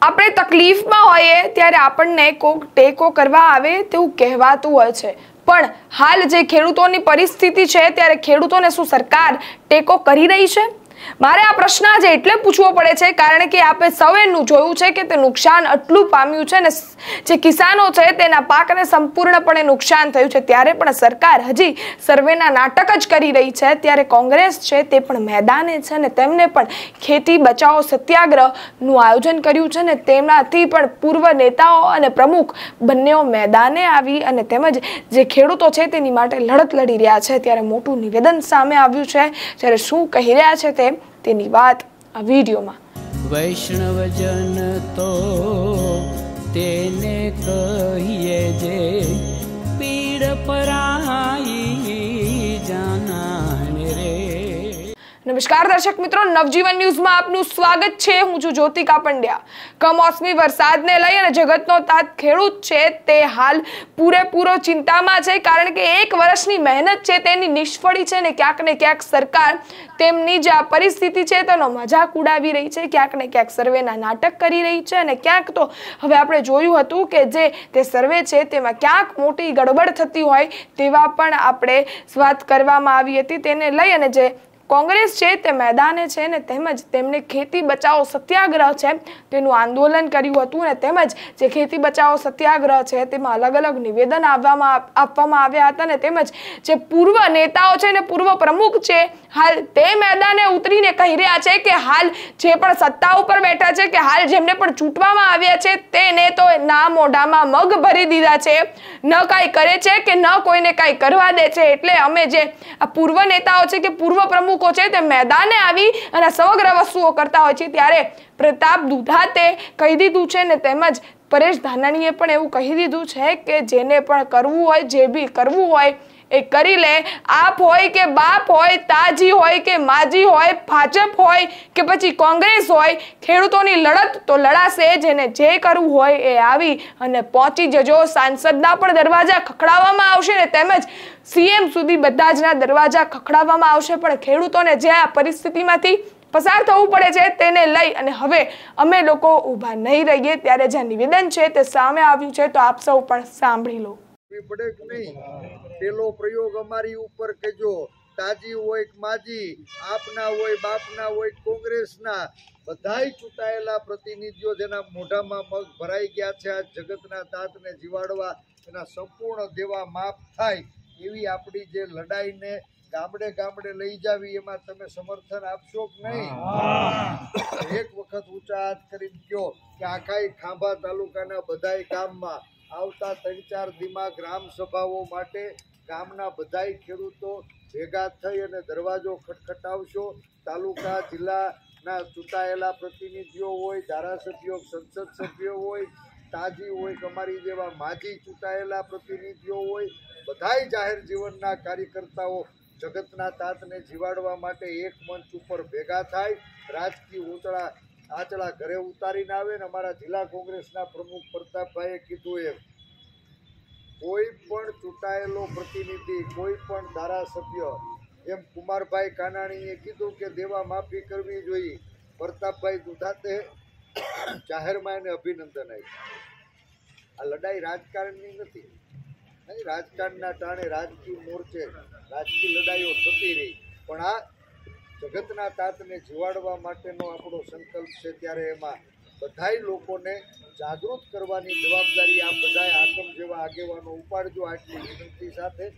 આપણે તકલીફમાં હોઈએ ત્યારે આપણને કોક ટેકો કરવા આવે તેવું કહેવાતું હોય છે, પણ હાલ જે ખેડૂતોની પરિસ્થિતિ છે ત્યારે ખેડૂતોને શું સરકાર ટેકો કરી રહી છે? મારે આ પ્રશ્ન આજે એટલે પૂછવો પડે છે કારણ કે આપણે સૌએ જોયું છે કે તે નુકસાન આટલું પામ્યું છે ને જે કિસાનો છે તેના પાકને સંપૂર્ણપણે નુકસાન થયું છે, ત્યારે પણ સરકાર હજી સર્વેના નાટક જ કરી રહી છે। ત્યારે કોંગ્રેસ છે તે પણ મેદાને છે ને તેમને પણ ખેતી બચાવો સત્યાગ્રહનું આયોજન કર્યું છે ને તેનાથી પણ પૂર્વ નેતાઓ અને પ્રમુખ બંનેઓ મેદાને આવી અને તેમજ જે ખેડૂતો છે તેની માટે લડત લડી રહ્યા છે। ત્યારે મોટું નિવેદન સામે આવ્યું છે, ત્યારે શું કહી રહ્યા છે તેની વાત આ વિડીયોમાં। વૈષ્ણવજન તો તેને કહીએ જે પીડ પરાઈ જાનાને રે। નમસ્કાર દર્શક મિત્રો, નવજીવન ન્યૂઝમાં આપનું સ્વાગત છે। હું છું જ્યોતિકા પંડ્યા। કમોસમી વરસાદને લઈ અને જગતનો તાત ખેડૂત છે તે હાલ પૂરેપૂરો ચિંતામાં છે કારણ કે એક વર્ષની મહેનત છે તેની નિષ્ફળી છે ને ક્યાંક સરકાર તેમની જે આ પરિસ્થિતિ છે તેનો મજાક ઉડાવી રહી છે, ક્યાંક ને ક્યાંક સર્વેના નાટક કરી રહી છે અને ક્યાંક તો હવે આપણે જોયું હતું કે જે તે સર્વે છે તેમાં ક્યાંક મોટી ગડબડ થતી હોય તેવા પણ આપણે વાત કરવામાં આવી હતી। તેને લઈ અને જે કોંગ્રેસ છે તે મેદાને છે ને તેમજ તેમણે ખેતી બચાવો સત્યાગ્રહ છે તેનું આંદોલન કર્યું હતું અને તેમજ જે ખેતી બચાવો સત્યાગ્રહ છે તેમાં અલગ અલગ નિવેદન આપવામાં આવ્યા હતા ને તેમજ જે પૂર્વ નેતાઓ છે ને પૂર્વ પ્રમુખ છે હાલ તે મેદાને ઉતરીને કહી રહ્યા છે કે હાલ જે પણ સત્તા ઉપર બેઠા છે કે હાલ જેમને પણ ચૂંટવામાં આવ્યા છે તેને તો ના મોઢામાં મગ ભરી દીધા છે, ન કાંઈ કરે છે કે ન કોઈને કાંઈ કરવા દે છે। એટલે અમે જે આ પૂર્વ નેતાઓ છે કે પૂર્વ પ્રમુખ છે તે મેદાને આવી અને સમગ્ર વસ્તુઓ કરતા હોય છે। ત્યારે પ્રતાપ દુધાતે કહી દીધું છે ને તેમજ પરેશ ધાનાણીએ પણ એવું કહી દીધું છે કે જેને પણ કરવું હોય, જે બી કરવું હોય એ કરી લે। આપ હોય કે બાપ હોય, તાજી હોય કે માજી હોય, ભાજપ હોય કે પછી કોંગ્રેસ હોય, ખેડૂતોની લડત તો લડાશે। જેને જે કરવું હોય એ આવી અને પહોંચી જજો। સાંસદના પણ દરવાજા ખખડાવવામાં આવશે ને તેમજ સીએમ સુધી બધા જ ના દરવાજા ખખડાવવામાં આવશે, પણ ખેડૂતોને જે આ પરિસ્થિતિમાંથી પસાર થવું પડે છે તેને લઈ અને હવે અમે લોકો ઊભા નહીં રહીએ। ત્યારે જે નિવેદન છે તે સામે આવ્યું છે તો આપ સૌ પણ સાંભળી લો। પડે કે નહીં પેલો પ્રયોગ અમારી ઉપર કેજો, તાજી હોય કે માજી, આપના હોય બાપના હોય કોંગ્રેસના, બધાય ચૂંટાયેલા પ્રતિનિધિઓ જેના મોઢામાં મગ ભરાઈ ગયા છે આ જગતના તાતને જીવાડવા, એના સંપૂર્ણ દેવા માફ થાય એવી આપણી જે લડાઈને ગામડે ગામડે લઈ જાવી એમાં તમે સમર્થન આપશો કે નહીં? એક વખત ઊંચા હાથ કરીને કહો કે આખા ખાંભા તાલુકાના બધાય ગામમાં આવતા 3-4 દીમાં ગ્રામ સભાઓ માટે ગામના બધાય ખેડૂતો ભેગા થઈ અને દરવાજો ખટખટાવશો। તાલુકા જિલ્લાના ચૂંટાયેલા પ્રતિનિધિઓ હોય, ધારાસભ્યો, સંસદ સભ્યો હોય, તાજી હોય કે અમારી જેવા માજી ચૂંટાયેલા પ્રતિનિધિઓ હોય, બધાય જાહેર જીવનના કાર્યકર્તાઓ જગતના તાતને જીવાડવા માટે એક મંચ ઉપર ભેગા થાય, રાજકીય આચળા ઘરે ઉતારીને આવે ને અમારા જિલ્લા કોંગ્રેસના પ્રમુખ પ્રતાપભાઈએ કીધું એમ કોઈ પણ ચૂંટાયેલો પ્રતિનિધિ, કોઈ પણ ધારાસભ્ય, એમ કુમારભાઈ કાનાણીએ કીધું કે દેવા માફી કરવી જોઈએ, પ્રતાપભાઈ દુધાતે જાહેરમાં એને અભિનંદન આપ્યું। આ લડાઈ રાજકારણની નથી, રાજકારણના ટાણે રાજકીય મોરચે રાજકીય લડાઈઓ થતી રહી, પણ આ જગતના તાતને જીવાડવા માટેનો આપણો સંકલ્પ છે। ત્યારે એમાં બધાય લોકોને જાગૃત કરવાની જવાબદારી આ બધાય આકમ જેવા આગેવાનો ઉપાડજો, આટલી વિનંતી સાથે।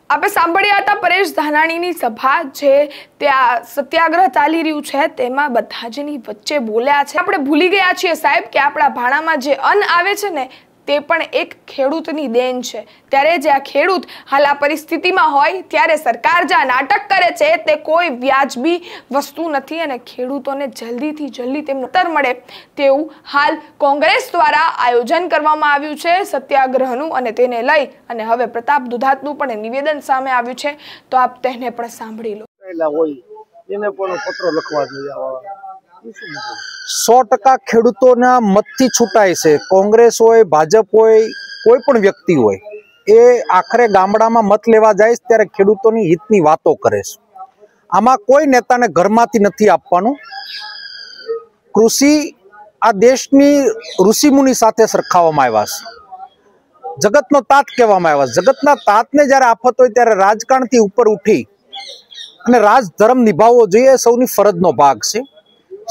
આપણે સાંભળ્યા હતા પરેશ ધાનાણીની સભા જે ત્યાં સત્યાગ્રહ ચાલી રહ્યું છે તેમાં બધા જની વચ્ચે બોલ્યા છે। આપણે ભૂલી ગયા છીએ સાહેબ કે આપણા ભાણામાં જે અન્ન આવે છે ને તે પણ એક ખેડૂતની દેન છે। ત્યારે જે આ ખેડૂત હાલ આ પરિસ્થિતિમાં હોય ત્યારે સરકાર જે નાટક કરે છે તે કોઈ વ્યાજબી વસ્તુ નથી અને ખેડૂતોને જલ્દીથી જલ્દી તેમનું ઉત્તર મળે તેવું હાલ કોંગ્રેસ દ્વારા આયોજન કરવામાં આવ્યું છે સત્યાગ્રહનું અને તેને લઈ અને હવે પ્રતાપ દુધાતનું પણ નિવેદન સામે આવ્યું છે તો આપ તેને પણ સાંભળી લો। એને પણ પત્ર લખવા જોઈએ। 100% ખેડૂતોના મતથી છૂટાય છે। કોંગ્રેસ હોય, ભાજપ હોય, કોઈ પણ વ્યક્તિ હોય એ આખરે ગામડામાં મત લેવા જાય ત્યારે ખેડૂતોની હિતની વાતો કરે છે। આમાં કોઈ નેતાને ઘરમાંથી નથી આપવાનું। કૃષિ આ દેશની ઋષિમુનિ સાથે સરખાવવામાં આવ્યા છે, જગતનો તાત કહેવામાં આવ્યા છે। જગતના તાતને જ્યારે આફત હોય ત્યારે રાજકારણથી ઉપર ઉઠી અને રાજધર્મ નિભાવવો જોઈએ, એ સૌની ફરજનો ભાગ છે।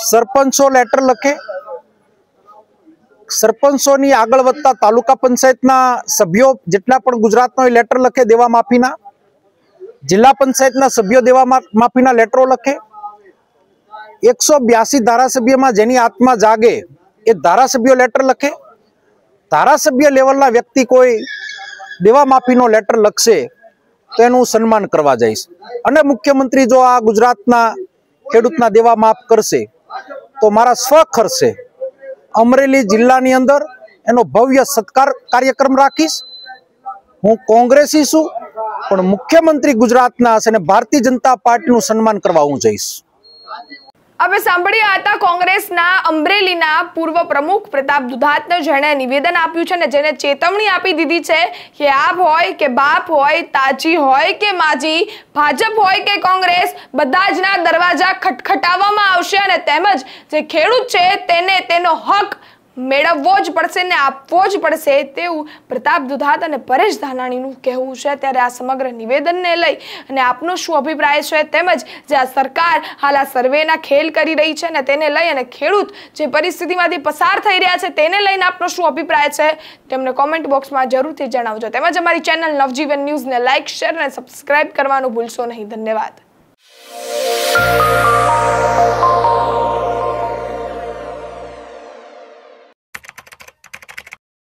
સરપંચો લેટર લખે, સરપંચોની આગળ વધતા તાલુકા પંચાયતના સભ્યો જેટલા પણ ગુજરાતનો લેટર લખે દેવા માફીના, જિલ્લા પંચાયતના સભ્યો દેવા માફીના લેટરો લખે। 182 ધારાસભ્યમાં જેની આત્મા જાગે એ ધારાસભ્યો લેટર લખે। ધારાસભ્ય લેવલના વ્યક્તિ કોઈ દેવા માફીનો લેટર લખશે તો એનું સન્માન કરવા જઈશ। અને મુખ્યમંત્રી જો આ ગુજરાતના ખેડૂતના દેવા માફ કરશે તો મારા સ્વખર્ચે અમરેલી જિલ્લાની અંદર એનો ભવ્ય સત્કાર કાર્યક્રમ રાખીશ। હું કોંગ્રેસી છું પણ મુખ્યમંત્રી ગુજરાતના છે અને ભારતીય જનતા પાર્ટીનું સન્માન કરવા હું જઈશ। હવે સાંભળ્યા હતા કોંગ્રેસના અમરેલીના પૂર્વ પ્રમુખ પ્રતાપ દુધાતને, જેણે નિવેદન આપ્યું છે અને જેને ચેતવણી આપી દીધી છે કે આપ હોય કે બાપ હોય, તાજી હોય કે માજી, ભાજપ હોય કે કોંગ્રેસ, બધા જ ના દરવાજા ખટખટાવવામાં આવશે અને તેમજ જે ખેડૂત છે તેને તેનો હક મેળવવો જ પડશે ને આપવો જ પડશે તેવું પ્રતાપ દુધાત અને પરેશ ધાનાણીનું કહેવું છે। ત્યારે આ સમગ્ર નિવેદનને લઈ અને આપનો શું અભિપ્રાય છે, તેમજ જે આ સરકાર હાલ આ સર્વેના ખેલ કરી રહી છે ને તેને લઈ અને ખેડૂત જે પરિસ્થિતિમાંથી પસાર થઈ રહ્યા છે તેને લઈને આપનો શું અભિપ્રાય છે તેમને કોમેન્ટ બોક્સમાં જરૂરથી જણાવજો। તેમજ અમારી ચેનલ નવજીવન ન્યૂઝને લાઇક, શેર અને સબસ્ક્રાઇબ કરવાનું ભૂલશો નહીં। ધન્યવાદ।